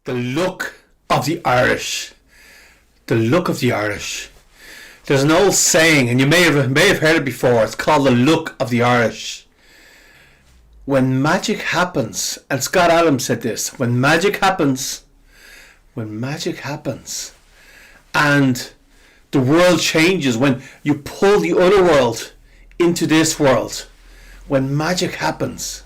The look of the Irish. The look of the Irish. There's an old saying, and you may have heard it before. It's called the look of the Irish. When magic happens, and Scott Adams said this, when magic happens, and the world changes, when you pull the other world into this world, when magic happens,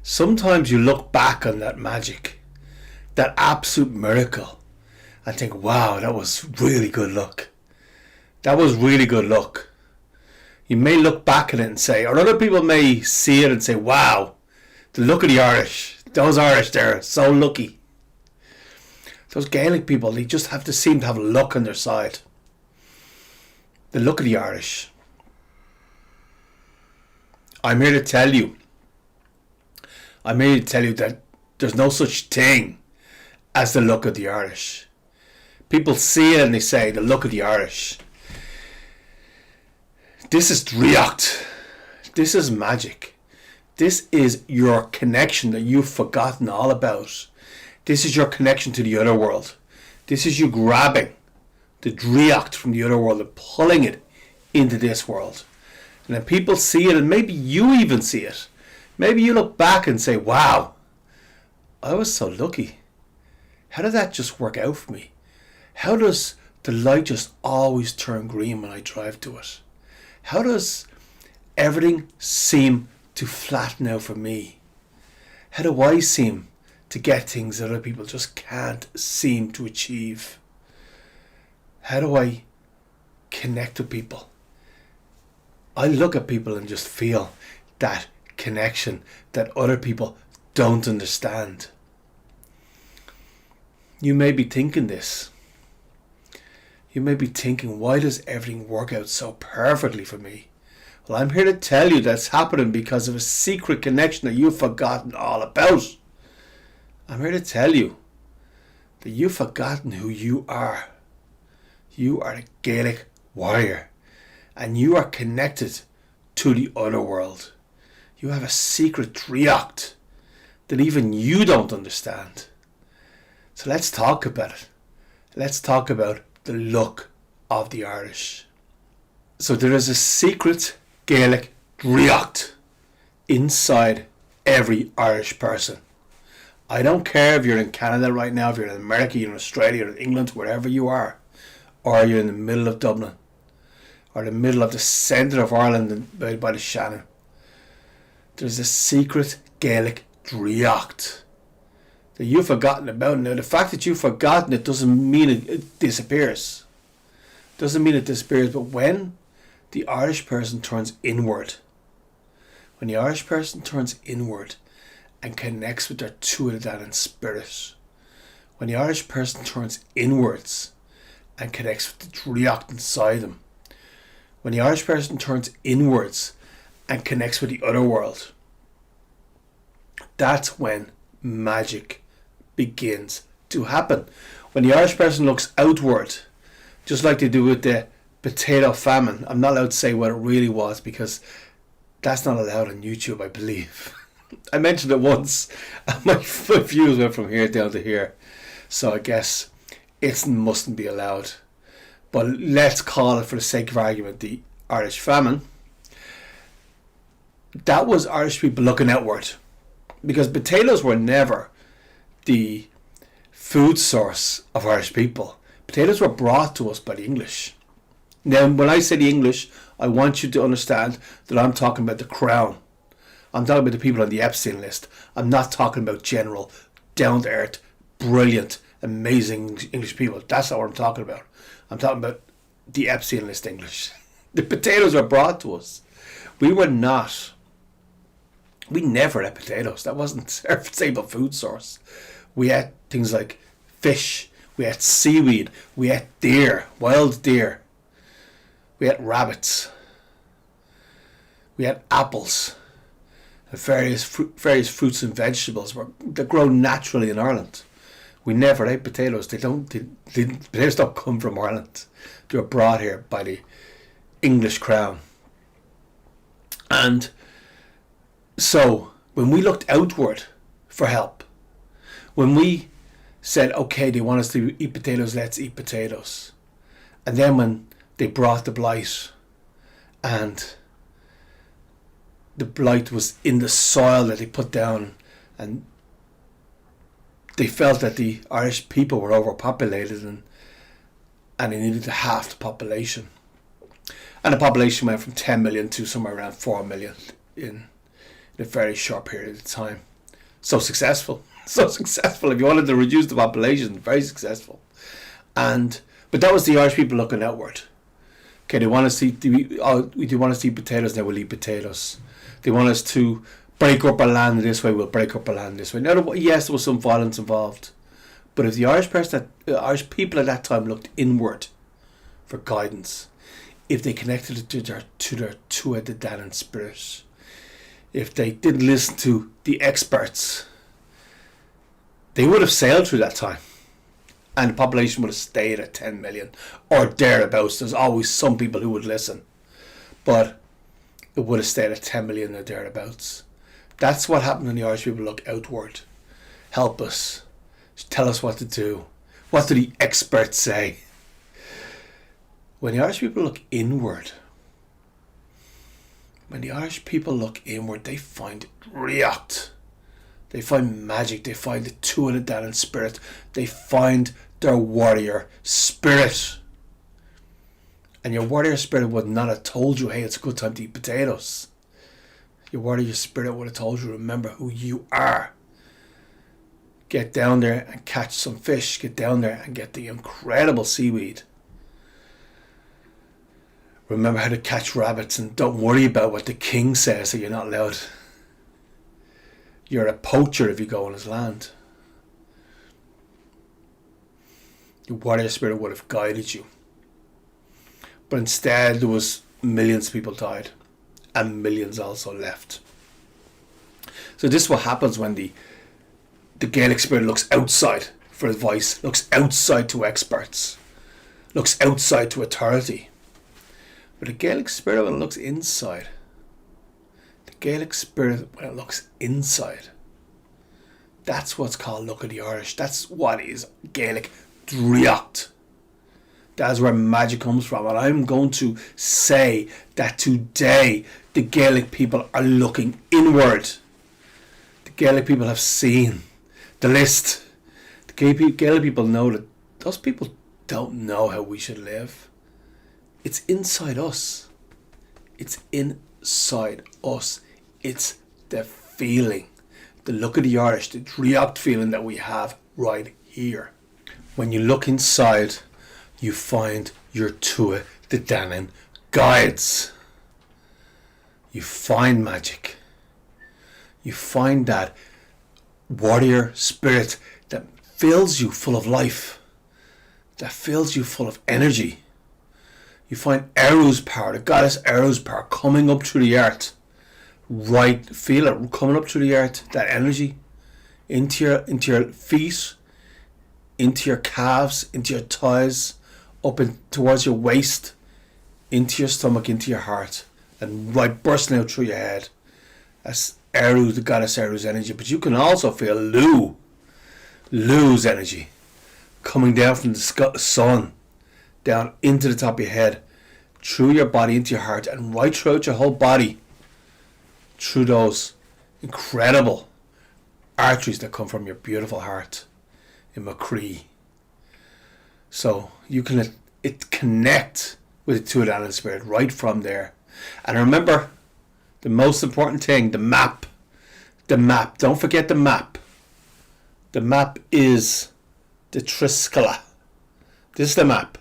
sometimes you look back on that magic, that absolute miracle, and think, wow, that was really good luck. That was really good luck. You may look back at it and say, or other people may see it and say, wow, the look of the Irish. Those Irish there, so lucky. Those Gaelic people, they just seem to have luck on their side. The look of the Irish. I'm here to tell you that there's no such thing as the look of the Irish. People see it and they say, the look of the Irish. This is draíocht. This is magic. This is your connection that you've forgotten all about. This is your connection to the other world. This is you grabbing the draíocht from the other world and pulling it into this world. And then people see it, and maybe you even see it. Maybe you look back and say, wow, I was so lucky. How did that just work out for me? How does the light just always turn green when I drive to it? How does everything seem to flatten out for me? How do I seem to get things that other people just can't seem to achieve? How do I connect with people? I look at people and just feel that connection that other people don't understand. You may be thinking this. You may be thinking, why does everything work out so perfectly for me? Well, I'm here to tell you that's happening because of a secret connection that you've forgotten all about. I'm here to tell you that you've forgotten who you are. You are a Gaelic warrior, and you are connected to the other world. You have a secret draíocht that even you don't understand. So let's talk about it. Let's talk about the look of the Irish. So there is a secret Gaelic draíocht inside every Irish person. I don't care if you're in Canada right now, if you're in America, you're in Australia, or in England, wherever you are, or you're in the middle of Dublin, or the middle of the centre of Ireland by the Shannon. There's a secret Gaelic draíocht that you've forgotten about. Now, the fact that you've forgotten it doesn't mean it disappears. Doesn't mean it disappears, but when the Irish person turns inward, and connects with their Tuatha in spirit, when the Irish person turns inwards and connects with the draíocht inside them, when the Irish person turns inwards and connects with the other world, that's when magic begins to happen. When the Irish person looks outward, just like they do with the potato famine. I'm not allowed to say what it really was because that's not allowed on YouTube, I believe. I mentioned it once and my views went from here down to here, so I guess it mustn't be allowed. But let's call it, for the sake of argument, the Irish famine. That was Irish people looking outward, because potatoes were never the food source of Irish people. Potatoes were brought to us by the English. Now, when I say the English, I want you to understand that I'm talking about the Crown. I'm talking about the people on the Epstein list. I'm not talking about general, down-to-earth, brilliant, amazing English people. That's not what I'm talking about. I'm talking about the Epstein list English. The potatoes were brought to us. We never had potatoes. That wasn't our staple food source. We had things like fish, we had seaweed, we had deer, wild deer, we had rabbits, we had apples, and various fruits and vegetables that grow naturally in Ireland. We never ate potatoes. Potatoes don't come from Ireland. They were brought here by the English Crown. And so when we looked outward for help, when we said, okay, they want us to eat potatoes, let's eat potatoes. And then when they brought the blight, and the blight was in the soil that they put down, and they felt that the Irish people were overpopulated, and they needed to halve the population. And the population went from 10 million to somewhere around 4 million in a very short period of time. So successful. So successful. If you wanted to reduce the population, very successful. But that was the Irish people looking outward. Okay, they want us to eat, we do want us to eat potatoes, now we'll eat potatoes. They want us to break up our land this way, we'll break up our land this way. Now, yes, there was some violence involved. But if the Irish people at that time looked inward for guidance, if they connected it to their Tua De Danann spirit, if they didn't listen to the experts, they would have sailed through that time. And the population would have stayed at 10 million or thereabouts. There's always some people who would listen. But it would have stayed at 10 million or thereabouts. That's what happened when the Irish people look outward. Help us. Tell us what to do. What do the experts say? When the Irish people look inward, they find reactivates. They find magic. They find the Tua De Danann spirit. They find their warrior spirit. And your warrior spirit would not have told you, hey, it's a good time to eat potatoes. Your warrior spirit would have told you, remember who you are. Get down there and catch some fish. Get down there and get the incredible seaweed. Remember how to catch rabbits, and don't worry about what the king says that you're not allowed. You're a poacher if you go on his land. Your warrior spirit would have guided you. But instead there was millions of people died. And millions also left. So this is what happens when the Gaelic spirit looks outside for advice. Looks outside to experts. Looks outside to authority. But the Gaelic spirit, when it looks inside, that's what's called Look of the Irish. That's what is Gaelic draíocht. That's where magic comes from. And I'm going to say that today the Gaelic people are looking inward. The Gaelic people have seen the list. The Gaelic people know that those people don't know how we should live. It's inside us. It's inside us. It's the feeling, the Look of the Irish, the draíocht feeling that we have right here. When you look inside, you find your Tua De Danann guides. You find magic. You find that warrior spirit that fills you full of life, that fills you full of energy. You find Eru's power, the goddess Eru's power coming up through the earth. Right, feel it coming up through the earth, that energy into your feet, into your calves, into your thighs, up and towards your waist, into your stomach, into your heart, and right bursting out through your head. That's Eru, the goddess Eru's energy. But you can also feel Lu's energy coming down from the sun, down into the top of your head, through your body, into your heart, and right throughout your whole body, through those incredible arteries that come from your beautiful heart in Macree. So you can connect with the Tua De Danann spirit right from there. And remember, the most important thing, the map. Don't forget the map. The map is the Triskele. This is the map.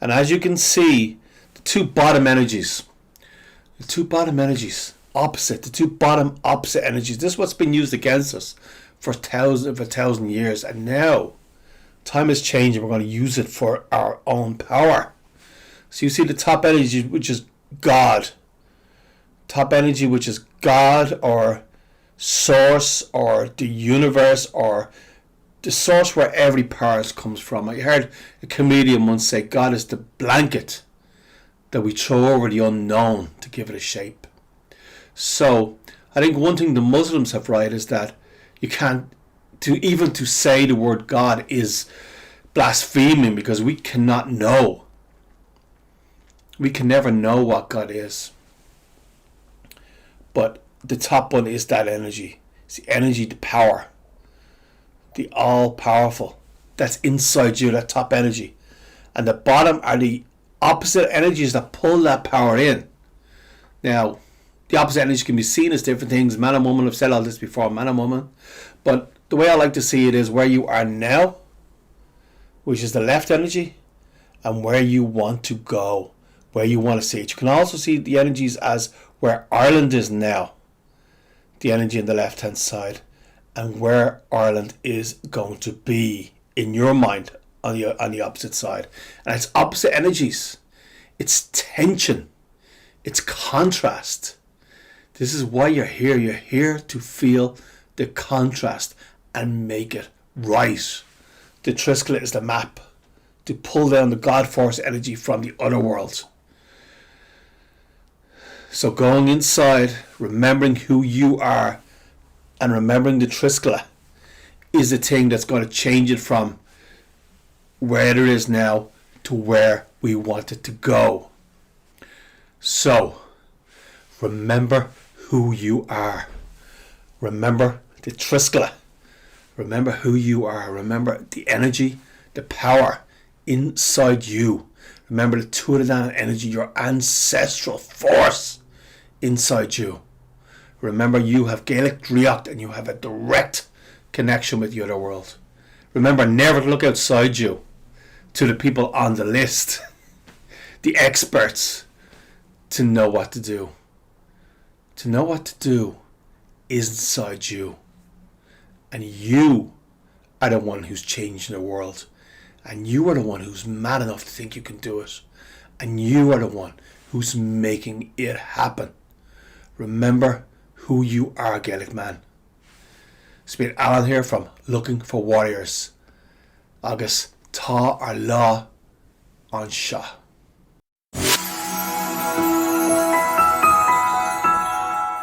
And as you can see, the two bottom opposite energies. This is what's been used against us for a thousand years. And now, time is changing. We're going to use it for our own power. So you see the top energy, which is God. Top energy, which is God or source or the universe or the source where every power comes from. I heard a comedian once say God is the blanket that we throw over the unknown to give it a shape. So I think one thing the Muslims have right is that you can't to say the word God is blaspheming, because we cannot know. We can never know what God is. But the top one is that energy. It's the energy, the power. The all-powerful. That's inside you, that top energy. And the bottom are the opposite energies that pull that power in. Now, the opposite energy can be seen as different things. Man and woman, I've said all this before, man and woman. But the way I like to see it is where you are now, which is the left energy, and where you want to go, where you want to see it. You can also see the energies as where Ireland is now, the energy in the left hand side, and where Ireland is going to be in your mind on the opposite side. And it's opposite energies. It's tension. It's contrast. This is why you're here. You're here to feel the contrast and make it right. The Triskele is the map to pull down the God Force energy from the Otherworld. So going inside, remembering who you are, and remembering the Triskele is the thing that's going to change it from where it is now to where we want it to go. So, remember who you are. Remember the Triskele. Remember who you are. Remember the energy, the power inside you. Remember the Tuatha energy, your ancestral force inside you. Remember you have Gaelic draíocht and you have a direct connection with the other world. Remember never to look outside you to the people on the list, the experts, to know what to do. To know what to do is inside you. And you are the one who's changing the world. And you are the one who's mad enough to think you can do it. And you are the one who's making it happen. Remember who you are, Gaelic man. It's been Alan here from Looking for Warriors. Agus tá ar lá an seo.